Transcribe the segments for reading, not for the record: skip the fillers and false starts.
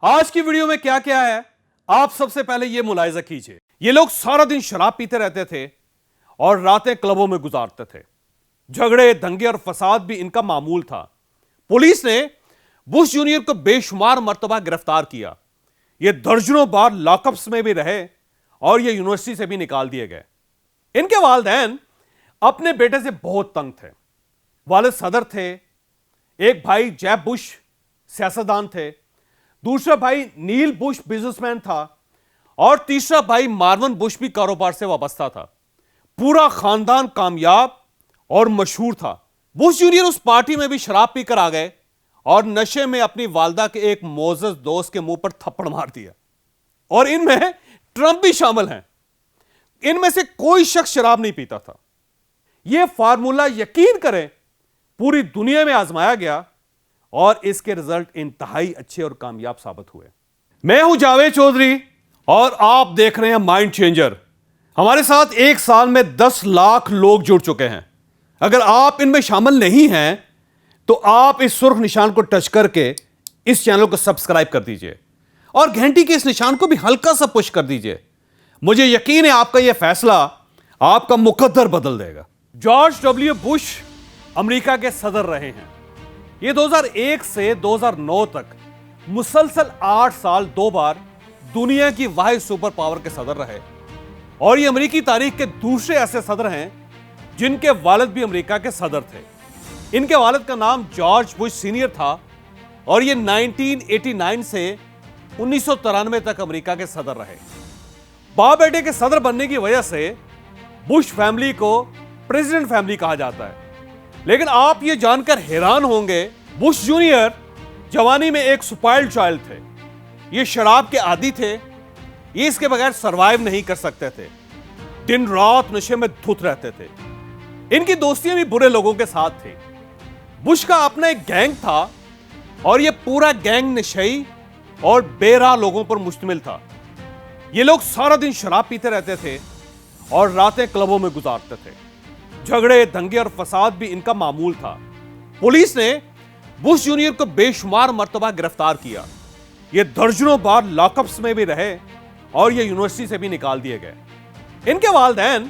आज की वीडियो में क्या क्या है, आप सबसे पहले यह मुलाहिजा कीजिए। ये लोग सारा दिन शराब पीते रहते थे और रातें क्लबों में गुजारते थे। झगड़े, दंगे और फसाद भी इनका मामूल था। पुलिस ने बुश जूनियर को बेशुमार मर्तबा गिरफ्तार किया। ये दर्जनों बार लॉकअप्स में भी रहे और ये यूनिवर्सिटी से भी निकाल दिए गए। इनके वालिदैन अपने बेटे से बहुत तंग थे। वालिद सदर थे, एक भाई जेब बुश सियासतदान थे, दूसरा भाई नील बुश बिजनेसमैन था और तीसरा भाई मार्वन बुश भी कारोबार से वाबस्ता था। पूरा खानदान कामयाब और मशहूर था। बुश जूनियर उस पार्टी में भी शराब पीकर आ गए और नशे में अपनी वालदा के एक मोअज़्ज़ज़ दोस्त के मुंह पर थप्पड़ मार दिया। और इनमें ट्रंप भी शामिल हैं। इनमें से कोई शख्स शराब नहीं पीता था। यह फार्मूला यकीन करें पूरी दुनिया में आजमाया गया और इसके रिजल्ट इंतहाई अच्छे और कामयाब साबित हुए। मैं हूं जावेद चौधरी और आप देख रहे हैं माइंड चेंजर। हमारे साथ एक साल में 10 लाख लोग जुड़ चुके हैं। अगर आप इनमें शामिल नहीं हैं तो आप इस सुर्ख निशान को टच करके इस चैनल को सब्सक्राइब कर दीजिए और घंटी के इस निशान को भी हल्का सा पुश कर दीजिए। मुझे यकीन है आपका यह फैसला आपका मुकद्दर बदल देगा। जॉर्ज डब्ल्यू बुश अमेरिका के सदर रहे हैं। ये 2001 से 2009 तक मुसलसल 8 साल 2 बार दुनिया की वाहिद सुपर पावर के सदर रहे और ये अमेरिकी तारीख के दूसरे ऐसे सदर हैं जिनके वालिद भी अमेरिका के सदर थे। इनके वालिद का नाम जॉर्ज बुश सीनियर था और ये 1989 से 1993 तक अमेरिका के सदर रहे। बाप बेटे के सदर बनने की वजह से बुश फैमिली को प्रेसिडेंट फैमिली कहा जाता है। लेकिन आप ये जानकर हैरान होंगे, बुश जूनियर जवानी में एक स्पॉइल्ड चाइल्ड थे। ये शराब के आदी थे, ये इसके बगैर सरवाइव नहीं कर सकते थे। दिन रात नशे में धुत रहते थे। इनकी दोस्तियां भी बुरे लोगों के साथ थी। बुश का अपना एक गैंग था और यह पूरा गैंग नशई और बेराह लोगों पर मुश्तमिल था। ये लोग सारा दिन शराब पीते रहते थे और रातें क्लबों में गुजारते थे। झगड़े, दंगे और फसाद भी इनका मामूल था। पुलिस ने बुश जूनियर को बेशुमार मर्तबा गिरफ्तार किया। ये दर्जनों बार लॉकअप्स में भी रहे और ये यूनिवर्सिटी से भी निकाल दिए गए। इनके वालिदैन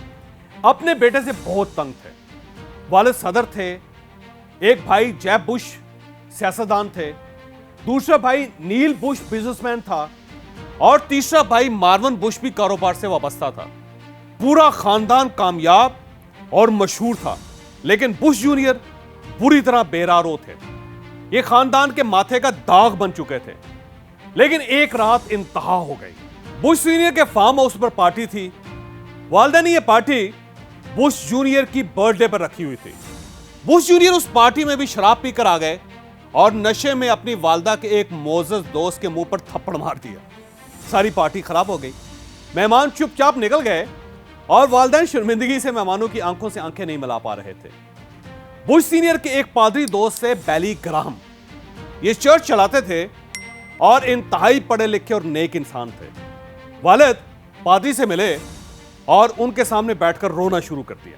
अपने बेटे से बहुत तंग थे। वालिद सदर थे, एक भाई जेब बुश सियासतदान थे, दूसरा भाई नील बुश बिजनेसमैन था और तीसरा भाई मार्वन बुश भी कारोबार से वाबस्ता था। पूरा खानदान कामयाब और मशहूर था। लेकिन बुश जूनियर बुरी तरह बेरारो थे। ये खानदान के माथे का दाग बन चुके थे। लेकिन एक रात इंतहा हो गई। बुश सीनियर के फार्म हाउस पर पार्टी थी। वालिदा ने यह पार्टी बुश जूनियर की बर्थडे पर रखी हुई थी। बुश जूनियर उस पार्टी में भी शराब पीकर आ गए और नशे में अपनी वालिदा के एक मोअज़्ज़ज़ दोस्त के मुंह पर थप्पड़ मार दिया। सारी पार्टी खराब हो गई। मेहमान चुपचाप निकल गए और वालिदैन शर्मिंदगी से मेहमानों की आंखों से आंखें नहीं मिला पा रहे थे। बुश सीनियर के एक पादरी दोस्त से बेली ग्राहम, ये चर्च चलाते थे और इंतहाई पढ़े लिखे और नेक इंसान थे। वालिद पादरी से मिले और उनके सामने बैठकर रोना शुरू कर दिया।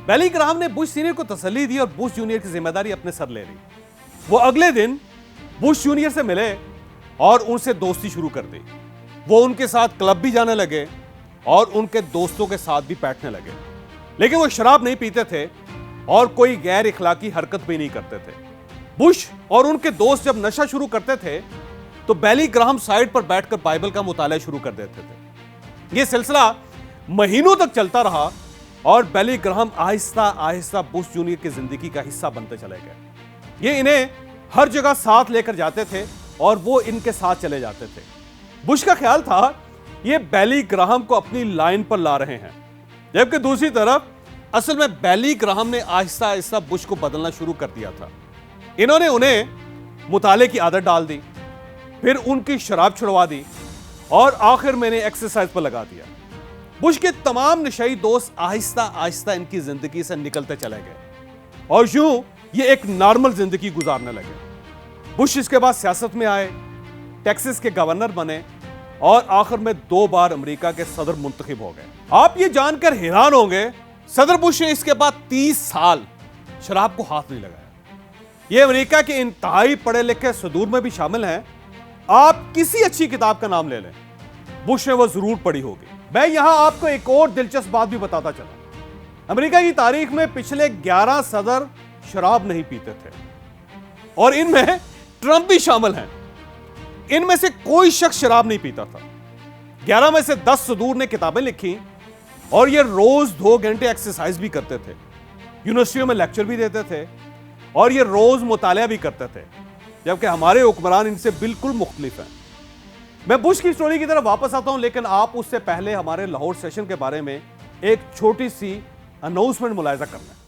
बेली ग्राहम ने बुश सीनियर को तसल्ली दी और बुश जूनियर की जिम्मेदारी अपने सर ले ली। वो अगले दिन बुश जूनियर से मिले और उनसे दोस्ती शुरू कर दी। वो उनके साथ क्लब भी जाने लगे और उनके दोस्तों के साथ भी बैठने लगे। लेकिन वो शराब नहीं पीते थे और कोई गैर इखलाकी हरकत भी नहीं करते थे। बुश और उनके दोस्त जब नशा शुरू करते थे तो बेली ग्राहम साइड पर बैठकर बाइबल का मुताला शुरू कर देते थे। यह सिलसिला महीनों तक चलता रहा और बेली Graham Aahista Aahista Bush junior की जिंदगी का हिस्सा बनते चले गए। ये इन्हें हर जगह साथ लेकर जाते थे और वो इनके साथ चले जाते थे। बुश का ख्याल था ये बेली ग्राहम को अपनी लाइन पर ला रहे हैं, जबकि दूसरी तरफ असल में बेली ग्राहम ने आहिस्ता आहिस्ता बुश को बदलना शुरू कर दिया था। इन्होंने उन्हें मुताले की आदत डाल दी, फिर उनकी शराब छुड़वा दी और आखिर में एक्सरसाइज पर लगा दिया। बुश के तमाम नशई दोस्त आहिस्ता आहिस्ता इनकी जिंदगी से निकलते चले गए और यूं ये एक नॉर्मल जिंदगी गुजारने लगे। बुश इसके बाद सियासत में आए, टेक्सास के गवर्नर बने और आखिर में 2 बार अमेरिका के सदर मुंतखब हो गए। आप ये जानकर हैरान होंगे, सदर बुश ने इसके बाद 30 साल शराब को हाथ नहीं लगाया। ये अमेरिका के इंतहाई पढ़े लिखे सदूर में भी शामिल हैं आप किसी अच्छी किताब का नाम ले लें, बुश ने वो जरूर पढ़ी होगी। मैं यहां आपको एक और दिलचस्प बात भी बताता चला। अमेरिका की तारीख में पिछले 11 सदर शराब नहीं पीते थे और इनमें ट्रंप भी शामिल हैं। इनमें से कोई शख्स शराब नहीं पीता था। 11 में से 10 सदूर ने किताबें लिखी और ये रोज 2 घंटे एक्सरसाइज भी करते थे, यूनिवर्सिटियों में लेक्चर भी देते थे और ये रोज मुतालिया भी करते थे, जबकि हमारे हुक्मरान इनसे बिल्कुल मुख्तलिफ हैं। मैं बुश की स्टोरी की तरफ वापस आता हूं, लेकिन आप उससे पहले हमारे लाहौर सेशन के बारे में एक छोटी सी अनाउंसमेंट मुलाहिजा करना है।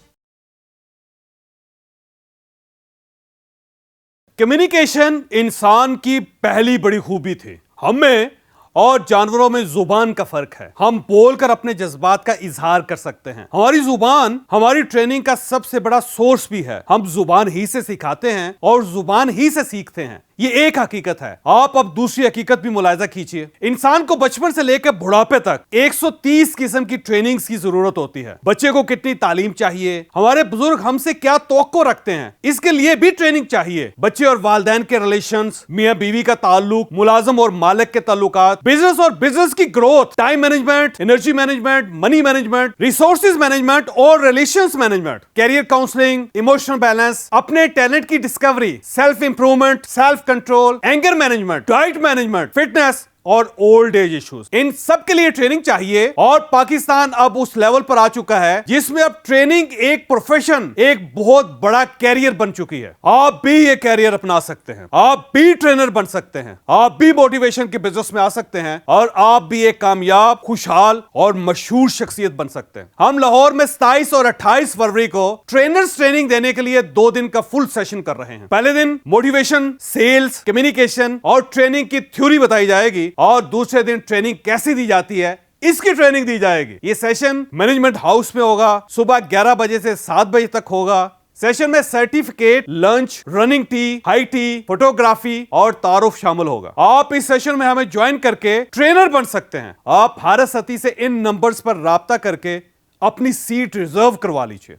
कम्युनिकेशन इंसान की पहली बड़ी खूबी थी। हमें और जानवरों में जुबान का फर्क है। हम बोलकर अपने जज्बात का इजहार कर सकते हैं। हमारी जुबान हमारी ट्रेनिंग का सबसे बड़ा सोर्स भी है। हम जुबान ही से सिखाते हैं और जुबान ही से सीखते हैं। ये एक हकीकत है। आप अब दूसरी हकीकत भी मुलाहिजा कीजिए। इंसान को बचपन से लेकर बुढ़ापे तक 130 किस्म की ट्रेनिंग्स की जरूरत होती है। बच्चे को कितनी तालीम चाहिए, हमारे बुजुर्ग हमसे क्या तवक्को रखते हैं, इसके लिए भी ट्रेनिंग चाहिए। बच्चे और वालिदैन के रिलेशंस, मियां बीवी का ताल्लुक, मुलाजिम और मालिक के ताल्लुकात, बिजनेस और बिजनेस की growth, time management, energy management, money management, resources management और relations management, career counselling, emotional balance, अपने टैलेंट की discovery, self improvement, self control, anger management, diet management, fitness और ओल्ड एज इश्यूज, इन सब के लिए ट्रेनिंग चाहिए। और पाकिस्तान अब उस लेवल पर आ चुका है जिसमें अब ट्रेनिंग एक प्रोफेशन, एक बहुत बड़ा कैरियर बन चुकी है। आप भी ये कैरियर अपना सकते हैं, आप भी ट्रेनर बन सकते हैं, आप भी मोटिवेशन के बिजनेस में आ सकते हैं और आप भी एक कामयाब, खुशहाल और मशहूर शख्सियत बन सकते हैं। हम लाहौर में 27 और 28 फरवरी को ट्रेनर्स ट्रेनिंग देने के लिए 2 दिन का फुल सेशन कर रहे हैं। पहले दिन मोटिवेशन, सेल्स, कम्युनिकेशन और ट्रेनिंग की थ्योरी बताई जाएगी और दूसरे दिन ट्रेनिंग कैसी दी जाती है इसकी ट्रेनिंग दी जाएगी। ये सेशन मैनेजमेंट हाउस में होगा, सुबह 11 बजे से 7 बजे तक होगा। सेशन में certificate, lunch, running T, high tea, photography और तारुफ शामिल होगा। आप इस सेशन में हमें ज्वाइन करके ट्रेनर बन सकते हैं। आप भारत सती से इन नंबर्स पर राब्ता करके अपनी सीट रिजर्व करवा लीजिए।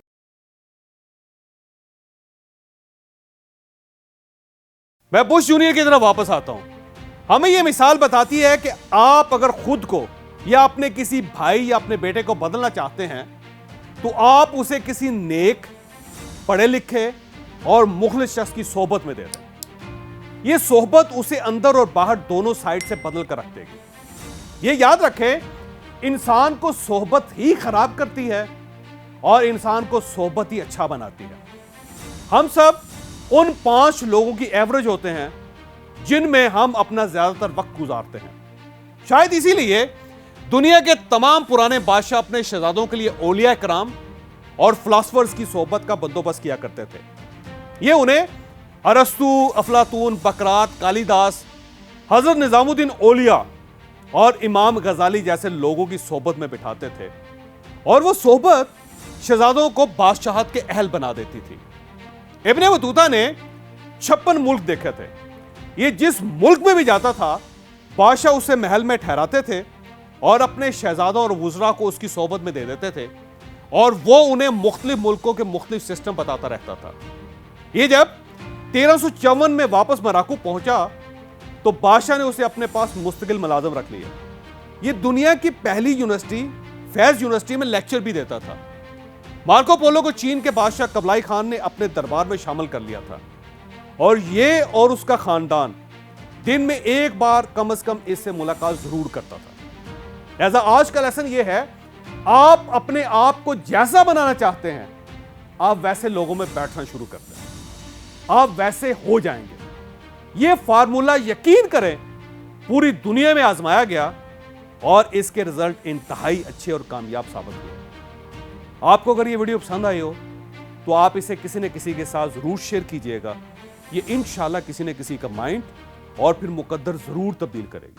मैं बुश जूनियर की तरफ वापस आता हूं। हमें यह मिसाल बताती है कि आप अगर खुद को या अपने किसी भाई या अपने बेटे को बदलना चाहते हैं तो आप उसे किसी नेक, पढ़े लिखे और मुखलिस शख्स की सोहबत में दे दें। यह सोहबत उसे अंदर और बाहर दोनों साइड से बदल कर रख देगी। यह याद रखें, इंसान को सोहबत ही खराब करती है और इंसान को सोहबत ही अच्छा बनाती है। हम सब उन 5 लोगों की एवरेज होते हैं जिनमें हम अपना ज्यादातर वक्त गुजारते हैं। शायद इसीलिए दुनिया के तमाम पुराने बादशाह अपने शहजादों के लिए औलिया कराम और फिलोसफर्स की सोहबत का बंदोबस्त किया करते थे। ये उन्हें अरस्तु, अफलातून, बकरात, कालिदास, हजरत निजामुद्दीन औलिया और इमाम गजाली जैसे लोगों की सोहबत में बिठाते थे और वो सोहबत शहजादों को बादशाहत के अहल बना देती थी। इब्ने बतूता ने 56 मुल्क देखे थे। ये जिस मुल्क में भी जाता था, बादशाह उसे महल में ठहराते थे और अपने शहजादों और वुज़रा को उसकी सोहबत में दे देते थे और वो उन्हें मुख्तलिफ मुल्कों के मुख्तलिफ सिस्टम बताता रहता था। ये जब 1354 में वापस मराकू पहुंचा तो बादशाह ने उसे अपने पास मुस्तकिल मुलाजिम रख लिया। ये दुनिया की पहली यूनिवर्सिटी, फैज यूनिवर्सिटी में लेक्चर भी देता था। मार्को पोलो को चीन के बादशाह कबलाई खान ने अपने दरबार में शामिल कर लिया था और ये और उसका खानदान दिन में एक बार कम से कम इससे मुलाकात जरूर करता था। ऐसा आज का लेसन ये है, आप अपने आप को जैसा बनाना चाहते हैं, आप वैसे लोगों में बैठना शुरू कर दें, आप वैसे हो जाएंगे। ये फार्मूला यकीन करें पूरी दुनिया में आजमाया गया और इसके रिजल्ट इंतहाई अच्छे और कामयाब साबित हुए। आपको अगर ये वीडियो पसंद आई हो तो आप इसे किसी न किसी के साथ जरूर शेयर कीजिएगा। ये इंशाल्लाह किसी न किसी का माइंड और फिर मुकद्दर जरूर तब्दील करेगी।